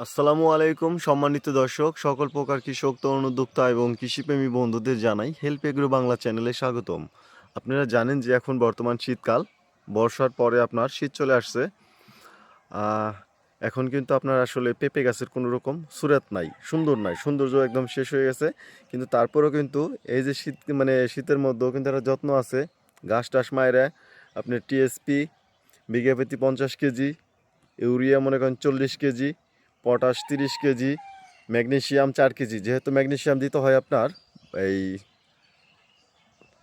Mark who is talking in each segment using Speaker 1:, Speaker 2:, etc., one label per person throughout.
Speaker 1: আসসালামু আলাইকুম সম্মানিত দর্শক, সকল প্রকার কৃষক, তরুণ উদ্যোক্তা এবং কৃষিপ্রেমী বন্ধুদের জানাই হেল্প এগ্রো বাংলা চ্যানেলে স্বাগতম। আপনারা জানেন যে এখন বর্তমান শীতকাল, বর্ষার পরে আপনার শীত চলে আসছে। আহ, এখন কিন্তু আপনার আসলে পেঁপে গাছের কোনো রকম সুরাত নাই, সৌন্দর্য একদম শেষ হয়ে গেছে। কিন্তু তারপরেও কিন্তু এই যে শীত, মানে শীতের মধ্যেও কিন্তু একটা যত্ন আছে। ঘাস টাস মায়েরা আপনার টিএসপি বিঘা প্রতি 50 কেজি, ইউরিয়া মনে করেন 40 KG, potash 30 KG, magnesium 4 KG. যেহেতু ম্যাগনেসিয়াম দিতে হয় আপনার এই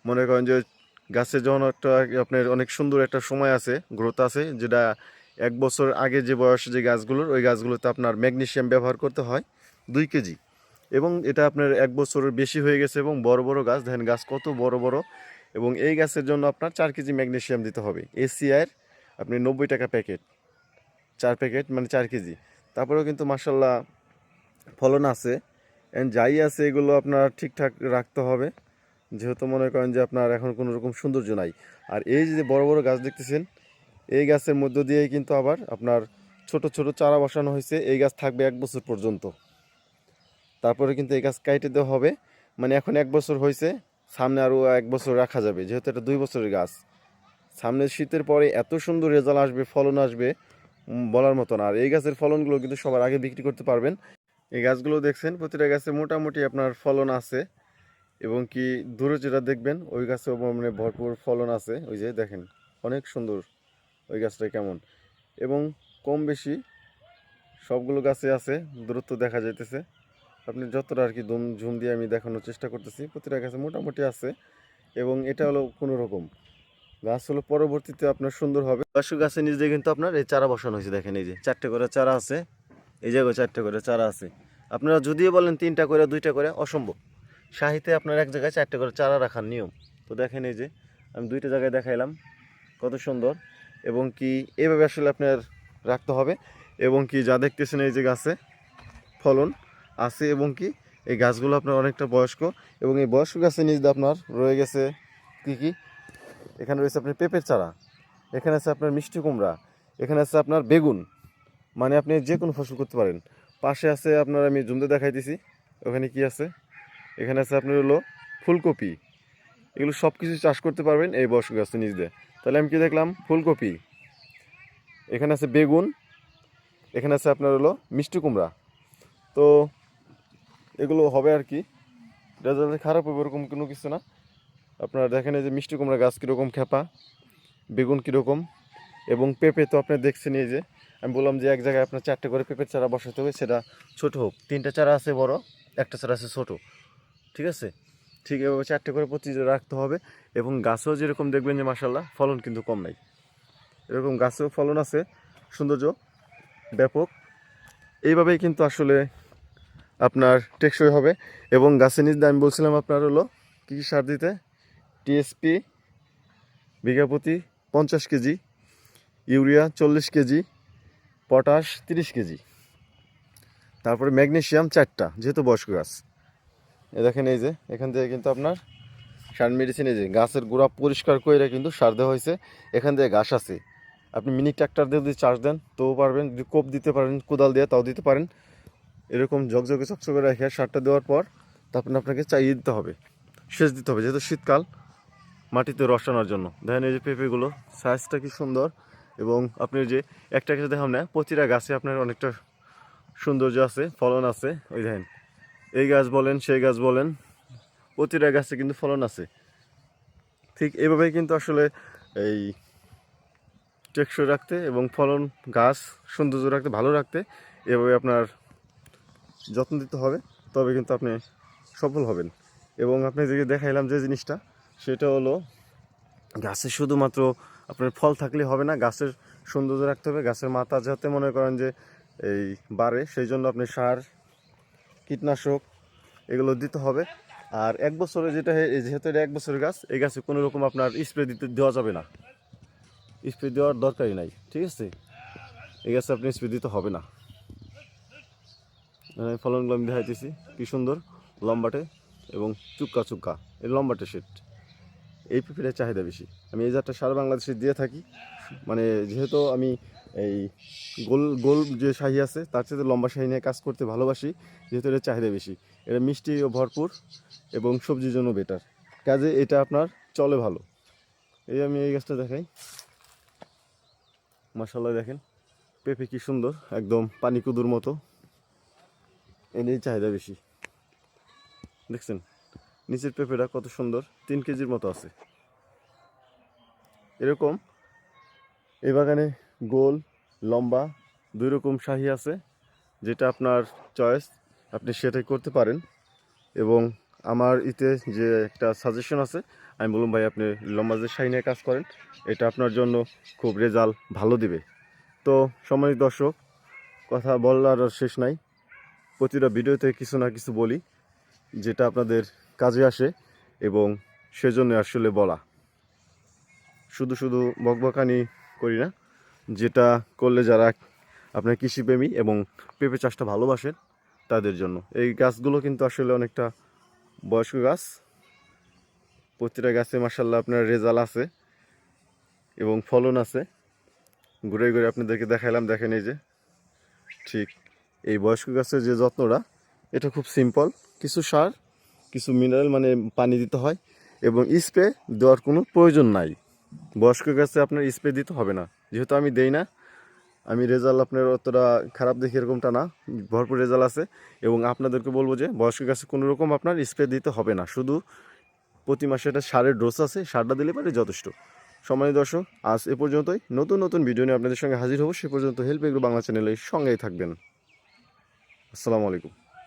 Speaker 1: মনে করেন যে গাছের যখন একটা আপনার অনেক সুন্দর একটা সময় আছে, গ্রোথ আছে, যেটা 1 বছর আগে যে বয়স যে গাছগুলোর, ওই গাছগুলোতে আপনার ম্যাগনেসিয়াম ব্যবহার করতে হয় 2 কেজি। এবং এটা আপনার 1 বছরের বেশি হয়ে গেছে এবং বড় বড় গাছ, দেখেন গাছ কত বড় বড়। এবং এই গাছের জন্য আপনার 4 কেজি ম্যাগনেসিয়াম দিতে হবে। এসিআইয়ের আপনি 90 টাকা প্যাকেট, 4 প্যাকেট মানে 4 কেজি। তারপরেও কিন্তু মার্শাল্লাহ ফলন আছে। অ্যান্ড যাই আছে এগুলো আপনার ঠিকঠাক রাখতে হবে, যেহেতু মনে করেন যে আপনার এখন কোনো রকম সৌন্দর্য নাই। আর এই যে বড় বড় গাছ দেখতেছেন, এই গাছের মধ্য দিয়েই কিন্তু আবার আপনার ছোট ছোট চারা বসানো হয়েছে। এই গাছ থাকবে 1 বছর পর্যন্ত। তারপরে কিন্তু এই গাছ কাইটে দেওয়া হবে। মানে এখন 1 বছর হয়েছে, সামনে আরও 1 বছর রাখা যাবে, যেহেতু এটা 2 বছরের গাছ। সামনের শীতের পরে এত সুন্দর রেজাল্ট আসবে, ফলন আসবে বলার মতো না। আর এই গাছের ফলনগুলো কিন্তু সবার আগে বিক্রি করতে পারবেন। এই গাছগুলো দেখছেন, প্রতিটা গাছে মোটামুটি আপনার ফলন আছে। এবং কি দূরে যেটা দেখবেন ওই গাছেও মানে ভরপুর ফলন আছে। ওই যে দেখেন অনেক সুন্দর ওই গাছটা কেমন। এবং কম বেশি সবগুলো গাছে আছে, দূরত্ব দেখা যাইতেছে। আপনি যতটা আর কি ঝুম দিয়ে আমি দেখানোর চেষ্টা করতেছি, প্রতিটা গাছে মোটামুটি আছে। এবং এটা হলো কোনো রকম গাছ হলো, পরবর্তীতে আপনার সুন্দর হবে। পাশু গাছের নিচ দিয়ে কিন্তু আপনার এই চারা বসানো হয়েছে, দেখেন এই যে 4টে করে চারা আছে। এই জায়গায় 4টে করে চারা আছে। আপনারা যদিও বলেন 3টা করে 2টা করে, অসম্ভব। শাহিতে আপনার এক জায়গায় 4টে করে চারা রাখার নিয়ম। তো দেখেন এই যে আমি 2টা জায়গায় দেখাইলাম, কত সুন্দর। এবং কি এভাবে আসলে আপনার রাখতে হবে। এবং কি যা দেখতেছেন এই যে গাছে ফলন আছে। এবং কি এই গাছগুলো আপনার অনেকটা বয়স্ক। এবং এই বয়স্ক গাছের নিচ দিয়ে আপনার রয়ে গেছে কি কি, এখানে রয়েছে আপনার পেঁপের চারা, এখানে আছে আপনার মিষ্টি কুমড়া, এখানে আছে আপনার বেগুন। মানে আপনি যে কোনো ফসল করতে পারেন। পাশে আছে আপনার, আমি জুমতে দেখাইতেছি ওখানে কি আছে। এখানে আছে আপনার হলো ফুলকপি। এগুলো সব কিছু চাষ করতে পারবেন এই বয়স্ক গাছের নিচ দিয়ে। তাহলে আমি কি দেখলাম, ফুলকপি, এখানে আছে বেগুন, এখানে আছে আপনার হলো মিষ্টি কুমড়া। তো এগুলো হবে আর কি, রেজাল্ট খারাপ হবে এরকম কোনো কিছু না। আপনারা দেখেন এই যে মিষ্টি কুমড়া গাছ কীরকম খেপা, বেগুন কীরকম, এবং পেঁপে তো আপনি দেখছেন। এই যে আমি বললাম যে এক জায়গায় আপনার 4টে করে পেঁপের চারা বসাতে হবে, সেটা ছোট হোক। 3টা চারা আছে বড়, একটা চারা আছে ছোট, ঠিক আছে। ঠিক এভাবে 4টে করে প্রতি রাখতে হবে। এবং গাছেও যেরকম দেখবেন যে মাসাল্লাহ ফলন কিন্তু কম নাই, এরকম গাছেও ফলন আছে, সৌন্দর্য ব্যাপক। এইভাবেই কিন্তু আসলে আপনার টেকসই হবে। এবং গাছের নিচ দিয়ে আমি বলছিলাম আপনার হলো কী কী সার দিতে। টিএসপি বিঘা প্রতি 50 KG, urea 40 KG, potash 30 KG, তারপরে ম্যাগনেসিয়াম 4টা, যেহেতু বয়স্ক গাছ। এ দেখেন এই যে এখান থেকে কিন্তু আপনার সার মেডিসিন, এই যে গাছের গোড়া পরিষ্কার করে কিন্তু সার দেওয়া হয়েছে। এখান থেকে ঘাস আছে, আপনি মিনি ট্রাক্টর দিয়ে যদি চাষ দেন তবু পারবেন, যদি কোপ দিতে পারেন কোদাল দিয়ে তাও দিতে পারেন। এরকম ঝকঝকে চকচকে রেখে সারটা দেওয়ার পর তারপর আপনাকে চাইয়ে দিতে হবে, সেচ দিতে হবে, যেহেতু শীতকাল, মাটিতে রস আনার জন্য। দেখেন এই যে পেঁপেগুলো সাইজটা কি সুন্দর। এবং আপনি যে একটা কিছু দেখাম না, প্রতিটা গাছে আপনার অনেকটা সৌন্দর্য আছে, ফলন আছে। ওই দেখেন এই গাছ বলেন সেই গাছ বলেন, প্রতিটা গাছে কিন্তু ফলন আছে। ঠিক এইভাবেই কিন্তু আসলে এই টেকসই রাখতে এবং ফলন, গাছ সৌন্দর্য রাখতে, ভালো রাখতে এভাবে আপনার যত্ন দিতে হবে, তবে কিন্তু আপনি সফল হবেন। এবং আপনি যে দেখাইলাম যে জিনিসটা, সেটা হলো গাছে শুধুমাত্র আপনার ফল থাকলে হবে না, গাছের সৌন্দর্য রাখতে হবে। গাছের মাথা যাতে মনে করেন যে এই বাড়ে, সেই জন্য আপনি সার, কীটনাশক এগুলো দিতে হবে। আর 1 বছরে যেটা, যেহেতু এটা 1 বছরের গাছ, এই গাছে কোনো রকম আপনার স্প্রে দেওয়া যাবে না, স্প্রে দেওয়ার দরকারই নাই, ঠিক আছে। এই গাছে আপনি স্প্রে দিতে হবে না। ফলনগুলো আমি দেখাইতেছি কি সুন্দর লম্বাটে এবং চুক্কা চুক্কা, এই লম্বাটে সেট। এই পেঁপেটার চাহিদা বেশি। আমি এই জাতটা সারা বাংলাদেশে দিয়ে থাকি। মানে যেহেতু আমি এই গোল গোল যে শাহি আছে তার সাথে লম্বা শাহি নিয়ে কাজ করতে ভালোবাসি, যেহেতু এর চাহিদা বেশি। এটা মিষ্টি ও ভরপুর এবং সবজির জন্য বেটার, কাজে এটা আপনার চলে ভালো। এই আমি এই গাছটা দেখাই, মাশাআল্লাহ দেখেন পেঁপে কি সুন্দর, একদম পানি কুদুর মতো, এর চাহিদা বেশি। দেখছেন নিচের পেঁপেটা কত সুন্দর, 3 কেজির মতো আছে। এরকম এই বাগানে গোল লম্বা 2 রকম শাহি আছে, যেটা আপনার চয়েস আপনি সেটাই করতে পারেন। এবং আমার ইতে যে একটা সাজেশন আছে, আমি বললাম ভাই আপনি লম্বা যে শাহি নিয়ে কাজ করেন, এটা আপনার জন্য খুব রেজাল্ট ভালো দিবে। তো সম্মানিত দর্শক, কথা বলার আর শেষ নাই, প্রতিটা ভিডিওতে কিছু না কিছু বলি যেটা আপনাদের কাজে আসে, এবং সেজন্য আসলে বলা, শুধু শুধু বকবকানি করি না। যেটা করলে যারা আপনার কৃষিপ্রেমী এবং পেঁপে চাষটা ভালোবাসেন তাদের জন্য। এই গাছগুলো কিন্তু আসলে অনেকটা বয়স্ক গাছ, প্রতিটা গাছে মাশাআল্লাহ আপনার রেজাল্ট আছে এবং ফলন আছে। ঘুরে ঘুরে আপনাদেরকে দেখাইলাম, দেখেন এই যে ঠিক এই বয়স্ক গাছের যে যত্নটা, এটা খুব সিম্পল, কিছু সার কিছু মিনারেল মানে পানি দিতে হয় এবং স্প্রে দেওয়ার কোনো প্রয়োজন নাই। বয়স্ক গাছে আপনার স্প্রে দিতে হবে না, যেহেতু আমি দেই না। আমি রেজাল্ট আপনার অতটা খারাপ দেখি এরকমটা না, ভরপুর রেজাল্ট আছে। এবং আপনাদেরকে বলবো যে বয়স্ক গাছে কোনো রকম আপনার স্প্রে দিতে হবে না, শুধু প্রতি মাসে একটা সারের ডোজ আছে, সারটা দিলে পারে যথেষ্ট। সম্মানিত দর্শক, আজ এ পর্যন্তই। নতুন নতুন ভিডিও নিয়ে আপনাদের সঙ্গে হাজির হবো, সে পর্যন্ত হেল্প এগ্রো বাংলা চ্যানেলের সঙ্গেই থাকবেন। আসসালামু আলাইকুম।